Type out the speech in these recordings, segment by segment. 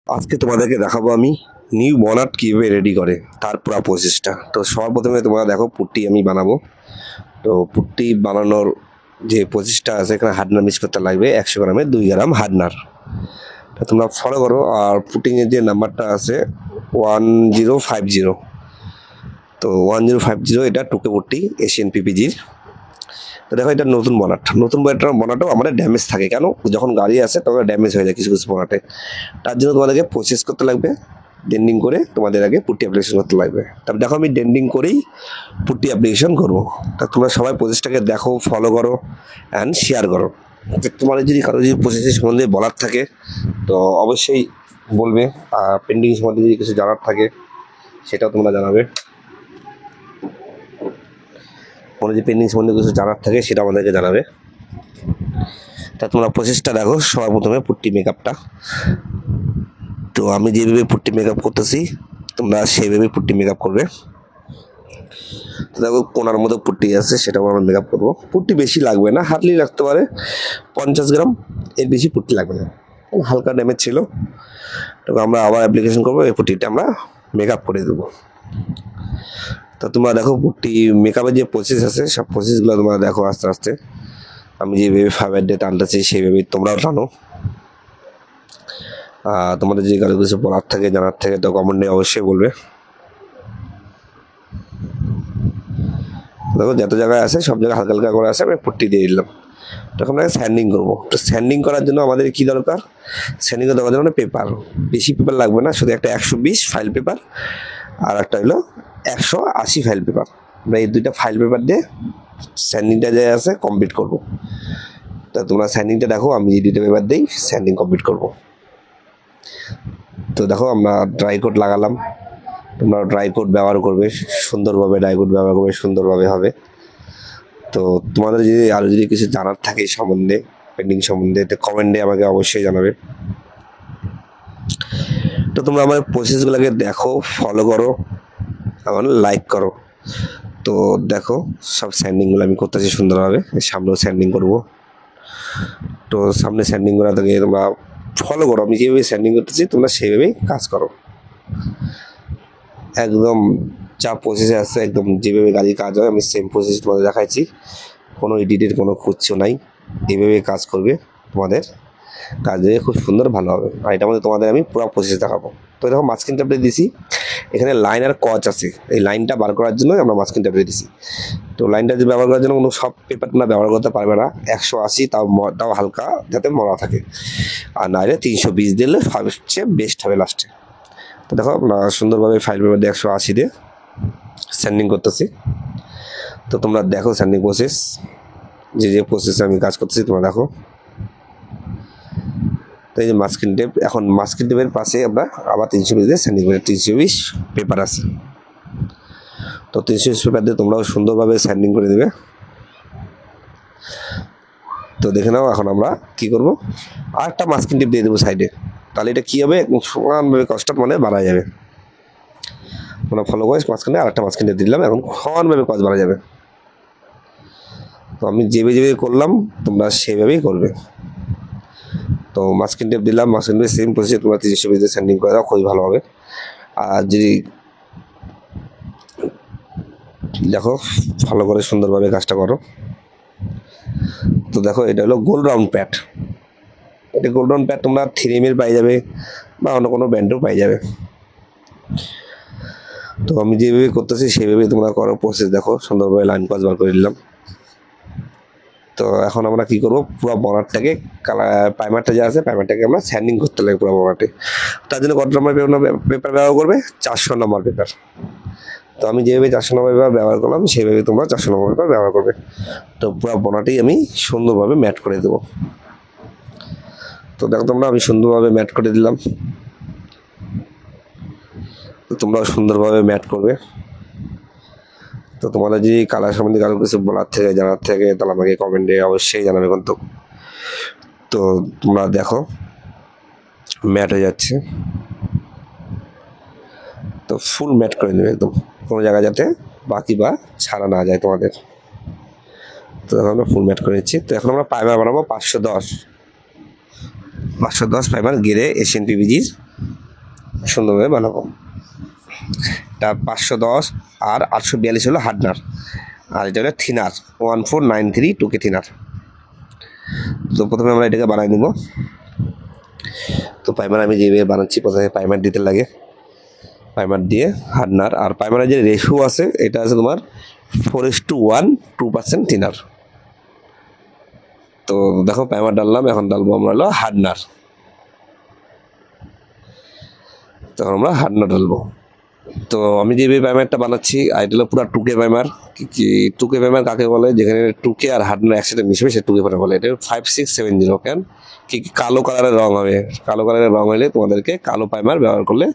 আজকে তোমাদেরকে দেখাবো আমি নিউ বনাট কীভাবে রেডি করে তার পুরো প্রসেসটা। তো সবার প্রথমে তোমরা দেখো পুট্টি আমি বানাবো। তো পুট্টি বানানোর যে প্রসেসটা আছে, এখানে হার্ডনার মিক্স করতে লাগবে 100 গ্রামে 2 গ্রাম হার্ডনার। তো তোমরা ফলো করো। আর পুটিংয়ের যে নাম্বারটা আছে 1050, তো 1050 এটা টুকে পুট্টি এশিয়ান পিপিজির। তো দেখো এটা নতুন বনাটাও আমাদের ড্যামেজ থাকে। কেন? যখন গাড়ি আসে তখন ড্যামেজ হয়ে যায় কিছু কিছু বনাটে। তার জন্য তোমাদেরকে প্রসেস করতে লাগবে, ডেন্ডিং করে তোমাদের আগে পুট্টি অ্যাপ্লিকেশন করতে লাগবে। তারপর দেখো আমি ডেন্ডিং করেই পুট্টি অ্যাপ্লিকেশন করবো। তা তোমরা সবাই প্রসেসটাকে দেখো, ফলো করো অ্যান্ড শেয়ার করো। তোমাদের যদি কারো যদি প্রসেসের সম্বন্ধে বলার থাকে তো অবশ্যই বলবে। আর পেন্ডিং সম্বন্ধে যদি কিছু জানার থাকে সেটাও তোমরা জানাবে। কোনো যে পেন্ডিং সম্বন্ধে কিছু জানার থাকে সেটা আমাদেরকে জানাবে। তা তোমরা প্রসেসটা দেখো। সবার প্রথমে পুট্টি মেকআপটা, তো আমি যেভাবে পুট্টি মেকআপ করতেছি তোমরা সেইভাবে পুট্টি মেকআপ করবে। তো দেখো কোনার মতো পুট্টি আছে, সেটাও আমরা মেকআপ করবো। পুট্টি বেশি লাগবে না, হার্ডলি লাগতে পারে 50 গ্রাম, এর বেশি পুট্টি লাগবে না, হালকা ড্যামেজ ছিল। তো আমরা আবার অ্যাপ্লিকেশন করবো, এই পুট্টিটা আমরা মেকআপ করে দেবো। তো তোমরা দেখো পুট্টি মেকআপের যে প্রসেস আছে সব প্রসেসগুলো তোমরা দেখো আস্তে আস্তে। আমি যেভাবে ফাইবার ডে টানতেছি সেইভাবেই তোমরাও টানো। তোমাদের যদি কারো কিছু বলার থাকে জানার থাকে তো কমেন্টে অবশ্যই বলবে। দেখো যত জায়গায় আছে সব জায়গায় হালকা হালকা করে আসে, আমি পুট্টি দিয়ে দিলাম। তখন আমরা স্যান্ডিং করবো। তো স্যান্ডিং করার জন্য আমাদের কি দরকার? স্যান্ডিং দেওয়ার জন্য পেপার, বেশি পেপার লাগবে না, শুধু একটা 120 ফাইল পেপার আর একটা হলো 180 ফাইল পেপার। আমরা এই দুইটা ফাইল পেপার দিয়ে স্যান্ডিংটা যে আছে কমপ্লিট করবো। তা তোমরা স্যান্ডিংটা দেখো, আমি এই দুইটা পেপার দিয়েই স্যান্ডিং কমপ্লিট করবো। তো দেখো আমরা ড্রাই কোট লাগালাম, তোমরা ড্রাই কোট ব্যবহার করবে সুন্দরভাবে, ড্রাই কোট ব্যবহার করবে সুন্দরভাবে হবে। তো তোমাদের যদি আরও যদি কিছু জানার থাকে এই সম্বন্ধে, পেন্ডিং সম্বন্ধে, তো কমেন্টে আমাকে অবশ্যই জানাবে। তো তোমরা আমার প্রসেসগুলোকে দেখো, ফলো করো এবং লাইক করো। তো দেখো সব স্যান্ডিংগুলো আমি করতেছি সুন্দরভাবে, সামনেও স্যান্ডিং করব। তো সামনে স্যান্ডিং করা থেকে তোমরা ফলো করো, আমি যেভাবে স্যান্ডিং করতেছি তোমরা সেইভাবেই কাজ করো। একদম যা প্রসেসে আসছে, একদম যেভাবে গাড়ির কাজ হয় আমি সেম প্রসেস তোমাদের দেখাচ্ছি, কোনো এডিটের কোনো খুঁজছো নাই। এইভাবে কাজ করবে, তোমাদের কাজ দিয়ে খুব সুন্দর ভালো হবে। আর এটার মধ্যে তোমাদের আমি পুরো প্রসেস দেখাবো। তো দেখো মাস্কিন ট্যাবলেট দিছি, এখানে লাইন আর কচ আছে, এই লাইনটা বার করার জন্য আমরা মাস্কিন ট্যাবলেট দিছি। তো লাইনটা যে ব্যবহার করার জন্য কোনো সব পেপার তোমরা ব্যবহার করতে পারবে না। 180 তাও হালকা যাতে মরা থাকে, আর নাহলে 320 দিলে সবচেয়ে বেস্ট হবে লাস্টে। তো দেখো আমরা সুন্দরভাবে ফাইল পেপার দিয়ে 180 দিয়ে স্যান্ডিং করতেছি। তো তোমরা দেখো স্যান্ডিং প্রসেস, যে প্রসেসে আমি কাজ করতেছি তোমরা দেখো। তো এই যে মাস্কিন টেপ, এখন মাস্কিন টেপের পাশে আমরা আবার 320 দিয়ে স্যান্ডিং করে 320 পেপার আছে। তো 320 পেপার দিয়ে তোমরাও সুন্দরভাবে স্যান্ডিং করে দেবে। তো দেখে নাও এখন আমরা কি করব, আর একটা মাস্কিন টেপ দিয়ে দেবো সাইডে। তাহলে এটা কী হবে, সমানভাবে কষ্টটা মানে বাড়া যাবে। তোমরা ফলো করে মাঝখানে আর একটা মাস্কিন টেপ দিলাম, এখন সমানভাবে কষ্ট বাড়া যাবে। তো আমি যেভাবে করলাম তোমরা সেভাবেই করবে। তো মাস্কিন টেপ দিলাম, মাস্কিন টেপ সেম প্রসেসে তোমরা 320 দিয়ে স্যান্ডিং করে দাও, খুবই ভালো হবে। আর যদি দেখো ভালো করে সুন্দরভাবে কাজটা করো। তো দেখো এটা হলো গোল রাউন্ড প্যাড। এটা গোল রাউন্ড প্যাড তোমরা 3M পাই যাবে বা অন্য কোনো ব্র্যান্ডেও পাই যাবে। তো আমি যেভাবে করতেছি সেভাবে তোমরা করো। প্রসেস দেখো, সুন্দরভাবে লাইন কাজ বার করে দিলাম। তো এখন আমরা কি করব, পুরো বনারটাকে প্রাইমারটা যা আছে প্রাইমারটাকে আমরা স্যান্ডিং করতে লাগে পুরো বনারটে। তার জন্য কত নম্বর পেপার ব্যবহার করবে? 400 নম্বর পেপার। তো আমি যেভাবে 400 নম্বর পেপার ব্যবহার করলাম সেইভাবে তোমরা 400 নম্বর পেপার ব্যবহার করবে। তো পুরো বনারটাই আমি সুন্দরভাবে ম্যাট করে দেবো। তো দেখো তোমরা আমি সুন্দরভাবে ম্যাট করে দিলাম। তো তোমরাও সুন্দরভাবে ম্যাট করবে। তো তোমাদের যদি কালার সম্বন্ধে কারো কিছু বলার থেকে জানার থাকে তাহলে আমাকে কমেন্টে অবশ্যই জানাবে। কিন্তু তো তোমরা দেখো ম্যাট হয়ে যাচ্ছে, তো ফুল ম্যাট করে নেবে একদম, কোনো জায়গায় যাতে বাকি বা ছাড়া না যায় তোমাদের। তো আমরা ফুল ম্যাট করে নিচ্ছি। তো এখন আমরা প্রাইমার বানাবো 510 প্রাইমার গেরে এশিয়ান পিভিজির সুন্দরভাবে বানাবো। তা 510 আর 842 হলো হার্ডনার, আর এটা হলো থিনার 1493 2K থিনার। তো প্রথমে আমরা এটাকে বানাই নিব। তো প্রাইমার আমি যেভাবে বানাচ্ছি, প্রথমে প্রাইমার দিতে লাগে, প্রাইমার দিয়ে হার্ডনার। আর প্রাইমারের যে রেশিও আছে এটা আছে তোমার 4:1 2% থিনার। তো দেখো প্রাইমার ডাললাম, এখন ডালবো আমরা হলো হার্ডনার। তখন আমরা হার্ডনার ডালবো। তো আমি যে প্রাইমারটা বানাচ্ছি এটা হলো পুরো 2K প্রাইমার। কি 2K প্রাইমার কাকে বলে? যেখানে 2K আর হার্ডনার একসাথে মিশবে সে 2K প্রাইমার বলে। এটা 5670। কেন কি কালো কালারের রং হবে, কালো কালারের রং হলে তোমাদেরকে কালো প্রাইমার ব্যবহার করলে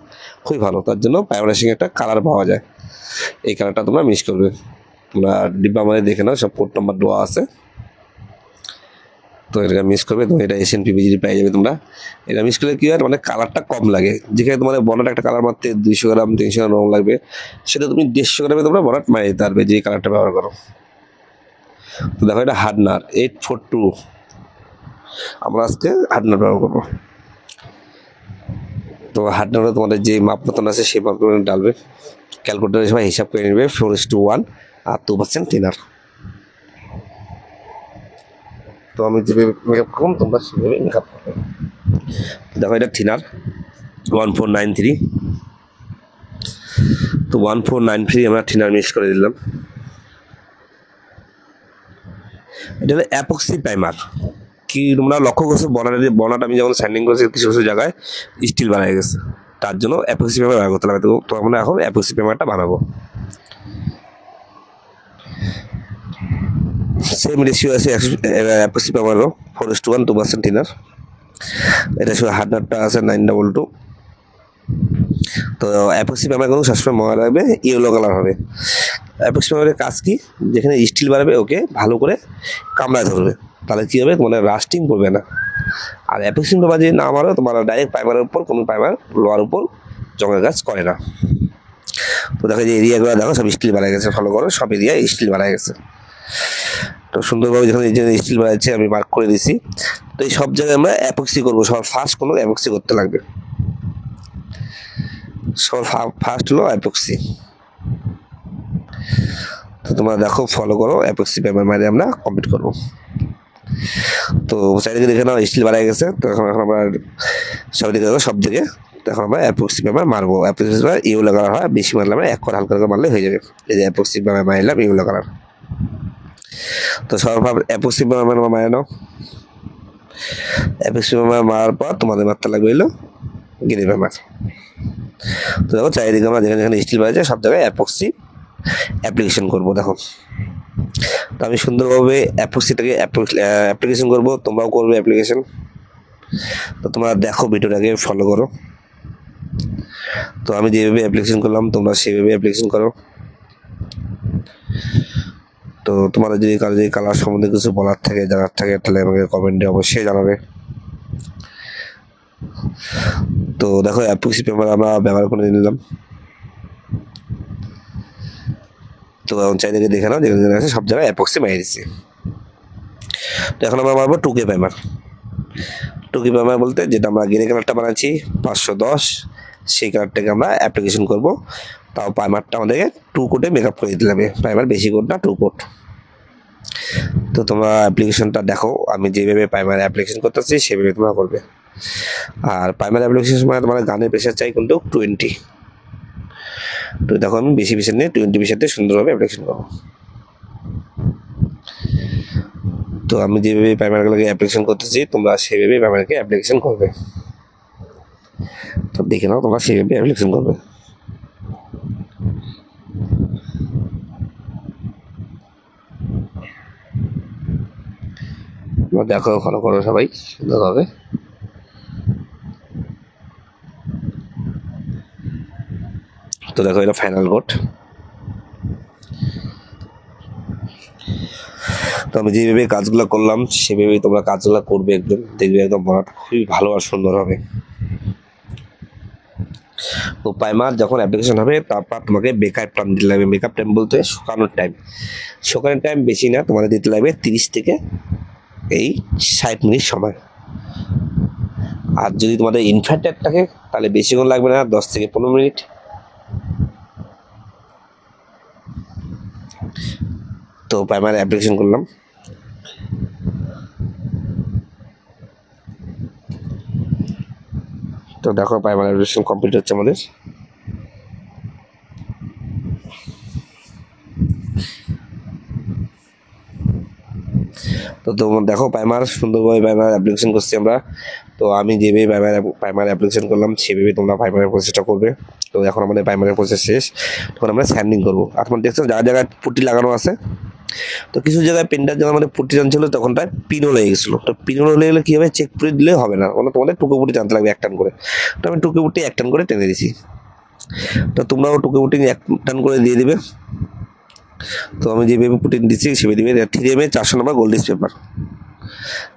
খুবই ভালো। তার জন্য প্রাইমারের সঙ্গে একটা কালার পাওয়া যায়, এই কালারটা তোমরা মিক্স করবে। তোমরা ডিব্বা মধ্যে দেখে নাও, সব কোড নাম্বার দেওয়া আছে। তো এটা মিক্স করবে, তো এটা এসএনপি বিজিডি পেয়ে যাবে তোমরা। এটা মিক্স করলে কি হয়, মানে কালারটা কম লাগে। যেখানে তোমার বনাট একটা কালার মারতে 200 গ্রাম 300 গ্রাম রং লাগবে, সেটা তুমি 150 গ্রামে তোমরা বনাট মারিয়ে দিতে পারবে, যে কালারটা ব্যবহার করো। তো দেখো এটা হার্ডনার 842, আমরা আজকে হার্ডনার ব্যবহার করবো। তো হার্ডনারে তোমাদের যে মাপ মতন আছে সেই মাপ মতন ডালবে, ক্যালকুলেটারের সবাই হিসাব করে নেবে 4:1 আর 2% থিনার। তো আমি যেভাবে মেকআপ করলাম তোমরা সেভাবে মেকআপ করবে। দেখো এটা থিনার 1493। তো 1493 আমরা থিনার মিক্স করে দিলাম। এটা হলো অ্যাপক্সি প্রাইমার। কি তোমরা লক্ষ্য করছো, বনাটা আমি যখন স্যান্ডিং করেছি কিছু কিছু জায়গায় স্টিল বানায় গেছে, তার জন্য অ্যাপক্সি প্রাইমার ব্যবহার করতে হবে। তো আমরা এখন অ্যাপক্সি প্রাইমারটা বানাবো। সেম রেশিও আছে অ্যাপক্সি প্রাইমারও 4:1 2% থিনার। এটা শুধু হার্ডনারটা আছে 922। তো অ্যাপক্সি প্রাইমার কিন্তু সবসময় মনে রাখবে ইয়েলো কালার হবে। অ্যাপক্সি প্রাইমারের কাজ কি, যেখানে স্টিল বাড়বে ওকে ভালো করে কামড়ায় ধরবে, তাহলে কী হবে তোমার রাস্টিং করবে না। আর অ্যাপক্সি প্রাইমার যদি না মারো, তোমার ডাইরেক্ট প্রাইমারের উপর কোনো প্রাইমার লোহার উপর জঙ্গের কাজ করে না। তো দেখো যে এরিয়াগুলো দেখো সব স্টিল বাড়া গেছে, ফলো করো, সব এরিয়ায় স্টিল বাড়া গেছে। তো সুন্দরভাবে যেখানে স্টিল বাড়াচ্ছে আমি মার্ক করে দিছি। তো এই সব জায়গায় আমরা অ্যাপক্সি করবো, সব ফার্স্ট কোনো অ্যাপক্সি করতে লাগবে। সব ফার্স্ট হলো অ্যাপক্সি। তো তোমরা দেখো ফলো করো, অ্যাপক্সি পেপার মারে আমরা কমপ্লিট করবো। তো চারিদিকে দেখে নাও স্টিল বাড়াই গেছে। তো এখন আমরা সব দিকে সব দিকে তখন আমরা অ্যাপক্সি পেপার মারবো। অ্যাপক্সি পেপার ইউলো কালার হয়, বেশি মারলে আমরা 1 করে হালকা হালকা মারলে হয়ে যাবে। এই যে অ্যাপক্সি পেপার মারলাম ইউলো কালার। তো সর্বপ্রথম অ্যাপক্সি পেপার মারে নাও। অ্যাপক্সি পেপার মারার পর তোমাদের মারতে লাগবে হলো গ্রে পেপার। তো দেখো চারিদিকে আমরা যেখানে যেখানে স্টিল বাড়াচ্ছে সব জায়গায় অ্যাপক্সি অ্যাপ্লিকেশন করবো। দেখো তো আমি সুন্দরভাবে অ্যাপক্সিটাকে অ্যাপ্লিকেশন করবো, তোমরাও করবে অ্যাপ্লিকেশন। তো তোমরা দেখো ভিডিওটাকে ফলো করো। তো আমি যেভাবে অ্যাপ্লিকেশন করলাম তোমরা সেভাবে অ্যাপ্লিকেশন করো। তো তোমাদের যদি কারো যদি কালার সম্বন্ধে কিছু বলার থাকে জানার থাকে তাহলে আমাকে কমেন্টে অবশ্যই জানাবে। তো দেখো অ্যাপক্সি পেপার আমরা ব্যবহার করে নিলাম। তো এখন চারিদিকে দেখে নাও যেখানে যেখানে আছে সব জায়গায় অ্যাপক্সি মারিয়ে দিচ্ছি। তো এখন আমরা মারবো 2K প্রাইমার। 2K প্রাইমার বলতে যেটা আমরা গ্রে কালারটা বানাচ্ছি 510, সেই কালারটাকে আমরা অ্যাপ্লিকেশন করব। তাও প্রাইমারটা আমাদেরকে 2 কোটে মেকআপ করে দিতে হবে, প্রাইমার বেশি কোট না 2 কোট। তো তোমরা অ্যাপ্লিকেশনটা দেখো, আমি যেভাবে প্রাইমার অ্যাপ্লিকেশন করতেছি সেভাবে তোমরা করবে। আর প্রাইমার অ্যাপ্লিকেশন সময় তোমার গানের প্রেশার চাই কিন্তু 20। তো দেখো আমি বেশি প্রেশার নিয়ে 20 প্রেশারতে সুন্দরভাবে অ্যাপ্লিকেশন করবো। তো আমি যেভাবে প্রাইমারগুলোকে অ্যাপ্লিকেশন করতেছি তোমরা সেভাবে প্রাইমারকে অ্যাপ্লিকেশন করবে। তো দেখে নাও তোমরা সেভাবে অ্যাপ্লিকেশন করবে। দেখো ফলো করো সবাই সুন্দরভাবে। তো দেখো এটা ফাইনাল কোট। তো আমি যেভাবে কাজগুলো করলাম সেভাবেই তোমরা কাজগুলো করবে, একদম দেখবে একদম বনাটা খুবই ভালো আর সুন্দর হবে। তো প্রাইমার যখন অ্যাপ্লিকেশন হবে তারপর তোমাকে বেকআপ টাইম দিতে লাগবে। মেকআপ টাইম বলতে শুকানোর টাইম। শুকানোর টাইম বেশি না, তোমাদের দিতে লাগবে 30 থেকে 60 মিনিট সময়। আর যদি তোমাদের ইনভার্টার থাকে তাহলে বেশিক্ষণ লাগবে না, 10 থেকে 15 মিনিট। তো প্রাইমার অ্যাপ্লিকেশন করলাম। তো দেখো প্রাইমার অ্যাপ্লিকেশন কমপ্লিট হচ্ছে আমাদের। তো তোমরা দেখো প্রাইমার সুন্দরভাবে প্রাইমার অ্যাপ্লিকেশন করছি আমরা। তো আমি যেভাবে প্রাইমার অ্যাপ্লিকেশন করলাম সেভাবে তোমরা প্রাইমারের প্রসেসটা করবে। তো এখন আমাদের প্রাইমারের প্রসেস শেষ, তখন আমরা স্যান্ডিং করবো। আর তোমরা দেখছো জায়গায় জায়গায় পুটি লাগানো আছে। তো কিছু জায়গায় পেনটার যখন আমাদের পুটি টানছিল তখন তার পিনও লেগে গেছিলো। তো পিনও লেগে গেলে কী হবে, চেক পুটি দিলে হবে না, তোমাদের টুকো পুটি টানতে লাগবে 1 টান করে। তো আমি টুকো পুটি 1 টান করে টেনে দিছি। তো তোমরাও টুকো পুটি 1 টান করে দিয়ে দিবে। তো আমি যেভাবে পুটি দিচ্ছি সেভাবে দিবে। 3mm 400 নম্বর গোল্ডিশ পেপার।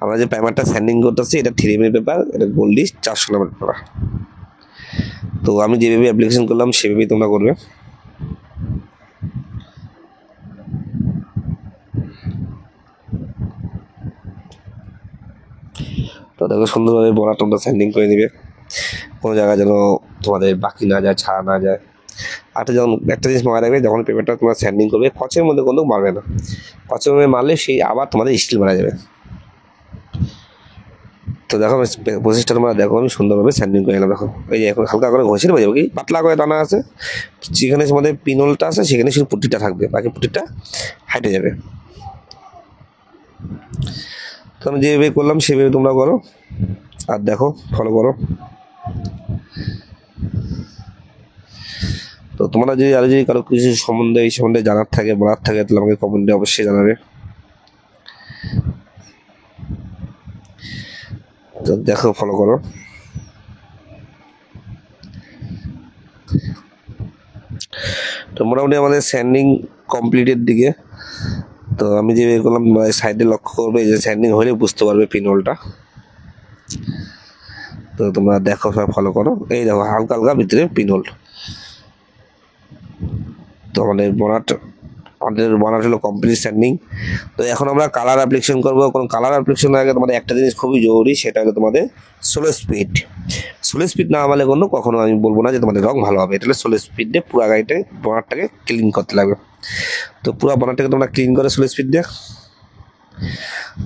আমরা যে প্রাইমারটা স্যান্ডিং করতেছি এটা 3mm পেপার, এটা গোল্ডিশ 400 নম্বর পেপার। তো আমি যেভাবে অ্যাপ্লিকেশন করলাম সেভাবেই তোমরা করবে। তো দেখো সুন্দরভাবে বড়া তোমরা স্যান্ডিং করে নিবে, কোনো জায়গায় যেন তোমাদের বাকি না যায়, ছাড়া না যায়। আর যখন একটা জিনিস মনে রাখবে, যখন পেপারটা তোমরা স্যান্ডিং করবে কচের মধ্যে কোনো মারবে না। কচের মধ্যে মারলে সেই আবার তোমাদের স্টিল মারা যাবে। তো দেখো প্রসেসটা তোমরা দেখো, আমি সুন্দরভাবে স্যান্ডিং করে নিলাম। দেখো এই যে এখন হালকা করে ঘষে নেবো, কি পাতলা করে টানা আছে, যেখানে আমাদের পিনলটা আছে সেখানে শুধু পুটিটা থাকবে, বাকি পুটিটা হাইটে যাবে। তো আমি যেভাবে করলাম সেভাবে তোমরা করো, আর দেখো ফলো করো। তো তোমরা যদি আরো যদি কারো কিছু সম্বন্ধে এই সম্বন্ধে জানার থাকে, বলার থাকে, তাহলে আমাকে কমেন্টে অবশ্যই জানাবে। তো দেখো ফলো করো। তো মোটামুটি আমাদের স্যান্ডিং কমপ্লিটের দিকে। তো আমি যে বের করলাম সাইডে লক্ষ্য করবে, এই যে স্যান্ডিং হলে বুঝতে পারবে পিনহোলটা। তো তোমরা দেখো সব ফলো করো, এই দেখো হালকা হালকা ভিতরে পিনহোল। তো আমাদের বনাট হলো কমপ্লিট স্যান্ডিং। তো এখন আমরা কালার অ্যাপ্লিকেশন করবো। কোনো কালার অ্যাপ্লিকেশনের আগে তোমাদের একটা জিনিস খুবই জরুরি, সেটা হলো তোমাদের স্লো স্পিড। স্লো স্পিড না আমালে কোনো কখনো আমি বলবো না যে তোমাদের রং ভালো হবে। এটা হলো স্লো স্পিডে পুরো গাড়িটাকে বনারটাকে ক্লিন করতে লাগবে। তো পুরো বনারটাকে তোমরা ক্লিন করে স্লো স্পিড দিয়ে।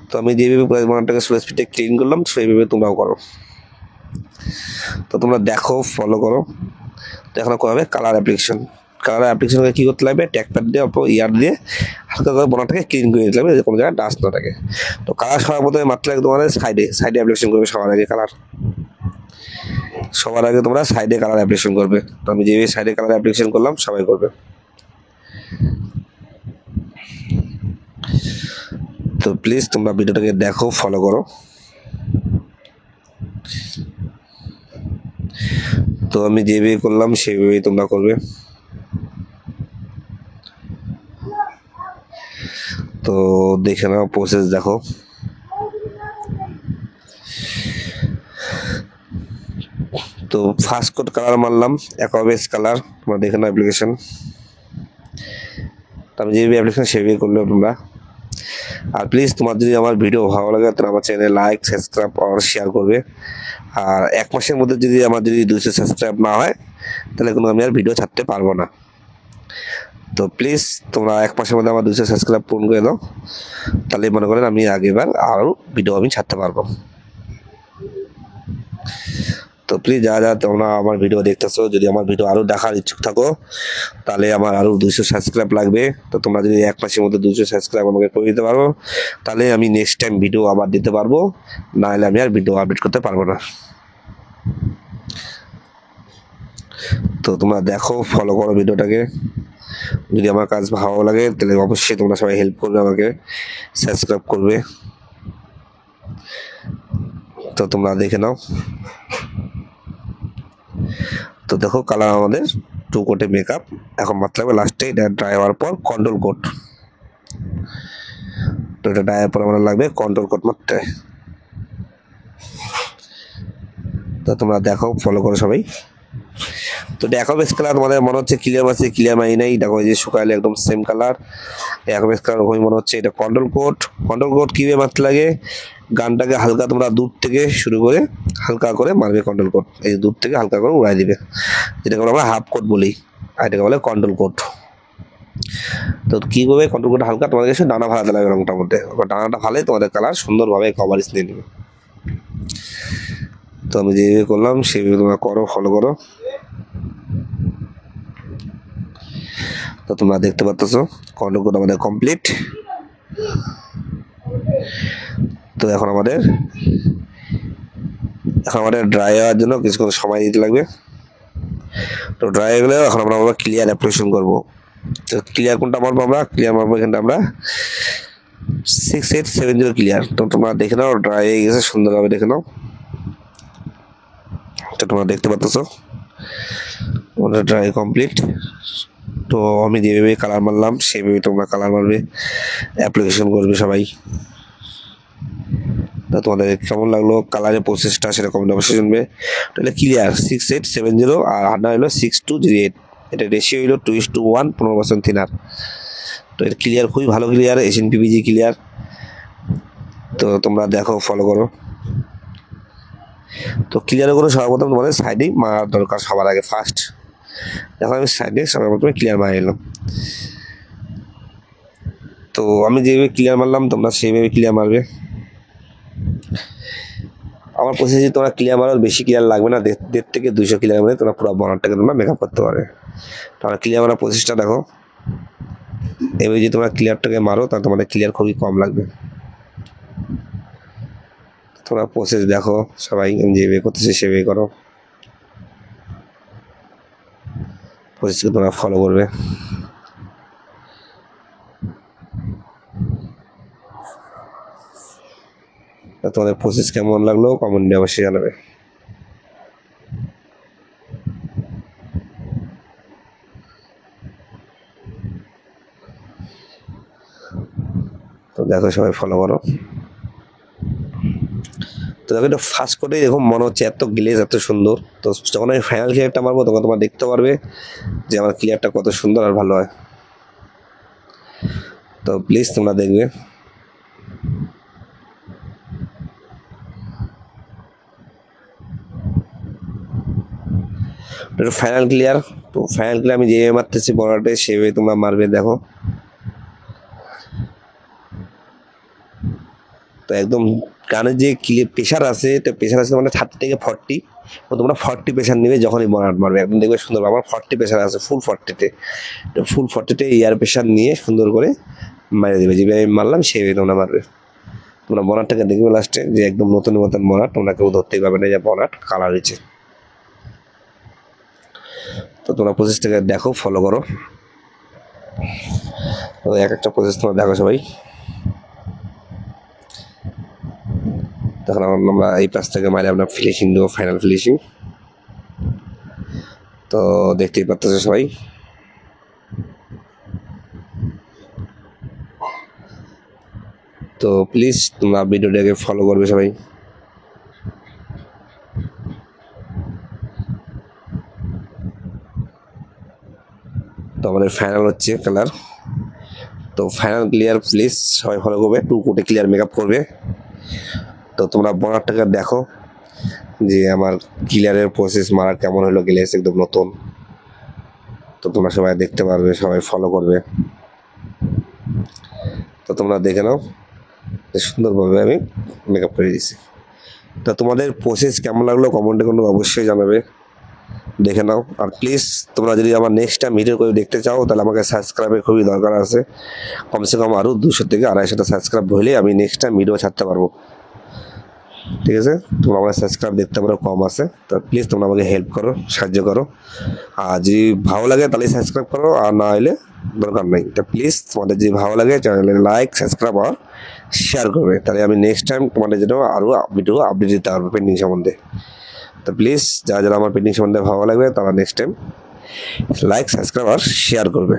তো আমি যেভাবে পুরো বনারটাকে স্লো স্পিডে ক্লিন করলাম সেইভাবে তোমরাও করো। তো তোমরা দেখো ফলো করো। তো এখন করা কালার অ্যাপ্লিকেশন। কালার অ্যাপ্লিকেশনকে কী করতে লাগবে, ট্যাগপ্যাড দিয়ে অল্প ইয়ার দিয়ে হালকা করে বনারটাকে ক্লিন করে দিতে লাগবে, কোনো জায়গায় ডাস্ট না থাকে। তো কালার সবার প্রথমে মারতে লাগবে তোমাদের সাইডে অ্যাপ্লিকেশন করবে সবার আগে কালার। সবার আগে তোমরা সাইডে কালার অ্যাপ্লিকেশন করবে। তো আমি যেভাবে সাইডে কালার অ্যাপ্লিকেশন করলাম সবাই করবে। তো প্লিজ তোমরা ভিডিওটাকে দেখো, ফলো করো। তো আমি যেভাবে করলাম সেইভাবেই তোমরা করবে। তো দেখে নাও প্রসেস দেখো। তো ফার্স্ট কোড কালার মারলাম অ্যাকোয়াবেস কালার, তোমরা দেখে নাও অ্যাপ্লিকেশন। আমি যেভাবে অ্যাপ্লিকেশন সেভাবে করলে তোমরা। আর প্লিজ তোমার যদি আমার ভিডিও ভালো লাগে তাহলে আমার চ্যানেলে লাইক, সাবস্ক্রাইব আর শেয়ার করবে। আর 1 মাসের মধ্যে যদি আমার 200 সাবস্ক্রাইব না হয় তাহলে কোনো আমি আর ভিডিও ছাড়তে পারবো না। তো প্লিজ তোমরা 1 মাসের মধ্যে আমার 200 সাবস্ক্রাইব পূরণ করে দাও, তাহলে মনে করেন আমি আগেবার আরও ভিডিও আমি ছাড়তে পারবো। তো প্লিজ যা তোমরা আমার ভিডিও দেখতেছো, যদি আমার ভিডিও আরও দেখার ইচ্ছুক থাকো তাহলে আমার আরও 200 সাবস্ক্রাইব লাগবে। তো তোমরা যদি 1 মাসের মধ্যে 200 সাবস্ক্রাইব আমাকে করে দিতে পারো তাহলে আমি নেক্সট টাইম ভিডিও আবার দিতে পারবো, নাহলে আমি আর ভিডিও আপডেট করতে পারবো না। তো তোমরা দেখো, ফলো করো ভিডিওটাকে। যদি আমার কাজ ভালো লাগে তাহলে অবশ্যই তোমরা সবাই হেল্প করবে, আমাকে সাবস্ক্রাইব করবে। তো তোমরা দেখে নাও। তো দেখো কালার আমাদের 2 কোটে মেকআপ। এখন মাত্র লাগবে লাস্টে এটা ড্রাই হওয়ার পর কন্ট্রোল কোট। তো এটা ড্রাই হওয়ার পর আমার লাগবে কন্ট্রোল কোট মাত্র। তো তোমরা দেখো, ফলো করো সবাই। তো দেখো বেশ কালার তোমাদের মনে হচ্ছে ক্লিয়ার মারছে, ক্লিয়ার মারি নাই। দেখো এই যে শুকাইলে একদম সেম কালার, দেখো বেশ কালার ওই মনে হচ্ছে। এটা কন্ট্রোল কোড। কন্ট্রোল কোড কীভাবে মারতে লাগে, গানটাকে হালকা তোমরা দূর থেকে শুরু করে হালকা করে মারবে কন্ট্রোল কোড। এই দূর থেকে হালকা করে উড়াই দিবে, যেটাকে আমরা হাফ কোড বলি, আর এটাকে বলে কন্ট্রোল কোড। তো কীভাবে কন্ট্রোল কোড হালকা তোমাদের কাছে ডানা ভাড়াতে লাগবে রংটার মধ্যে, ডানাটা ভালে তোমাদের কালার সুন্দরভাবে কভারেজ নিয়ে নেবে। তো আমি যেভাবে করলাম সেভাবে তোমরা করো, ফলো করো। তো তোমরা দেখতে পাচ্ছ কন্ট্রোল কোড আমাদের কমপ্লিট। তো এখন আমাদের ড্রাই হওয়ার জন্য কিছুক্ষণ সময় দিতে লাগবে। তো ড্রাই হয়ে গেলে এখন আমরা ক্লিয়ার অ্যাপ্লিকেশন করবো। তো ক্লিয়ার কোনটা মারবো আমরা, ক্লিয়ার মারবো এখানটা আমরা 6870 ক্লিয়ার। তো তোমরা দেখে নাও ড্রাই হয়ে গেছে সুন্দরভাবে, দেখে নাও। তো তোমরা দেখতে পাচ্ছ ওটা ড্রাই কমপ্লিট। তো আমি যেভাবে কালার মারলাম সেভাবে তোমরা কালার মারবে, অ্যাপ্লিকেশন করবে সবাই। তা তোমাদের কেমন লাগলো কালারের প্রসেসটা সেটা কমেন্ট অবশ্যই জানবে। তাহলে ক্লিয়ার 6870 আর হার্ডনার হলো 6208। এটা রেশিও হলো 2:1, 15% থিনার। তো এটা ক্লিয়ার খুবই ভালো ক্লিয়ার, এশিয়ান পিভিজি ক্লিয়ার। তো তোমরা দেখো, ফলো করো। তো ক্লিয়ার করে সর্বপ্রথম তোমাদের সাইডেই মারার দরকার সবার আগে ফার্স্ট। দেখো আমি সাইডে সবার প্রথমে ক্লিয়ার মারা এলাম। তো আমি যেভাবে ক্লিয়ার মারলাম তোমরা সেইভাবে ক্লিয়ার মারবে। আমার প্রসেসে তোমরা ক্লিয়ার মারো, বেশি ক্লিয়ার লাগবে না, 150 থেকে 200 ক্লিয়ার মানে তোমরা পুরো বনারটাকে তোমরা মেকআপ করতে পারবে। তোমরা ক্লিয়ার মারার প্রসেসটা দেখো, এবার যদি তোমরা ক্লিয়ারটাকে মারো তাহলে তোমাদের ক্লিয়ার খুবই কম লাগবে। তোমরা প্রসেস দেখো সবাই, আমি যেভাবে করতেছি সেভাবে করো, প্রসেসকে তোমরা ফলো করবে। তোমাদের প্রসেস কেমন লাগলো কমেন্টে অবশ্যই জানাবে। তো দেখো সবাই ফলো করো। তো দেখো এটা ফার্স্ট কোটেই দেখো মনে হচ্ছে এত গ্লেজ এত সুন্দর। তো যখন আমি ফাইনাল ক্লিয়ারটা মারবো তখন তোমরা দেখতে পারবে যে আমার ক্লিয়ারটা কত সুন্দর আর ভালো হয়। তো প্লিজ তোমরা দেখবে। এটা ফাইনাল ক্লিয়ার। তো ফাইনাল ক্লিয়ার আমি যেভাবে মারতেছি বড়াটে সেভাবে তোমরা মারবে। দেখো তো একদম গানের যে প্রেশার আছে, তো প্রেশার আছে মানে 30 থেকে 40। তো তোমরা 40 প্রেশার নেবে যখনই বনাট মারবে, একদম দেখবে সুন্দর। আমার 40 প্রেশার আছে, ফুল 40-তে। তো ফুল 40-তে এয়ার প্রেশার নিয়ে সুন্দর করে মারে দেবে। যেভাবে আমি মারলাম সেভাবে তোমরা মারবে। তোমরা বনাটটাকে দেখবে লাস্টে যে একদম নতুন নতুন বনাট, তোমরা কেউ ধরতেই পারবে না যে বনাট কালার হয়েছে। তো তোমরা প্রসেসটাকে দেখো, ফলো করো। তো এক একটা প্রসেস তোমরা দেখো সবাই। তখন আমরা এই পাশ থেকে মারে আমরা ফিনিশিং দেবো, ফাইনাল ফিনিশিং। তো দেখতেই পাচ্ছ সবাই। তো প্লিজ তোমরা ভিডিওটাকে ফলো করবে সবাই। তো আমাদের ফাইনাল হচ্ছে কালার। তো ফাইনাল ক্লিয়ার প্লিজ সবাই ফলো করবে, 2 কোটে ক্লিয়ার মেকআপ করবে। তো তোমরা বনারটাকে দেখো যে আমার ক্লিয়ারের প্রসেস মারার কেমন হলো, গ্লেস একদম নতুন। তো তোমরা সবাই দেখতে পারবে, সবাই ফলো করবে। তো তোমরা দেখে নাও সুন্দরভাবে আমি মেকআপ করে দিয়েছি। তো তোমাদের প্রসেস কেমন লাগলো কমেন্টে কিন্তু অবশ্যই জানাবে, দেখে নাও। আর প্লিজ তোমরা যদি আমার নেক্সট টাইম ভিডিও করে দেখতে চাও তাহলে আমাকে সাবস্ক্রাইবের খুবই দরকার আছে। কমসে কম আরও 200 থেকে 250টা সাবস্ক্রাইব হলে আমি নেক্সট টাইম ভিডিও ছাড়তে পারবো। ঠিক আছে, তোমরা আমার সাবস্ক্রাইব দেখতে পারো কম আছে। তো প্লিজ তোমরা আমাকে হেল্প করো, সাহায্য করো। আর যদি ভালো লাগে তাহলে সাবস্ক্রাইব করো, আর না হলে দরকার নেই। তো প্লিজ তোমাদের যদি ভালো লাগে চ্যানেলে লাইক, সাবস্ক্রাইব আর শেয়ার করবে, তাহলে আমি নেক্সট টাইম তোমাদের জন্য আরও ভিডিও আপডেট দিতে পারবো পেন্টিং সম্বন্ধে। তো প্লিজ যারা যারা আমার পেন্টিং সম্বন্ধে ভালো লাগবে তারা নেক্সট টাইম লাইক, সাবস্ক্রাইব আর শেয়ার করবে।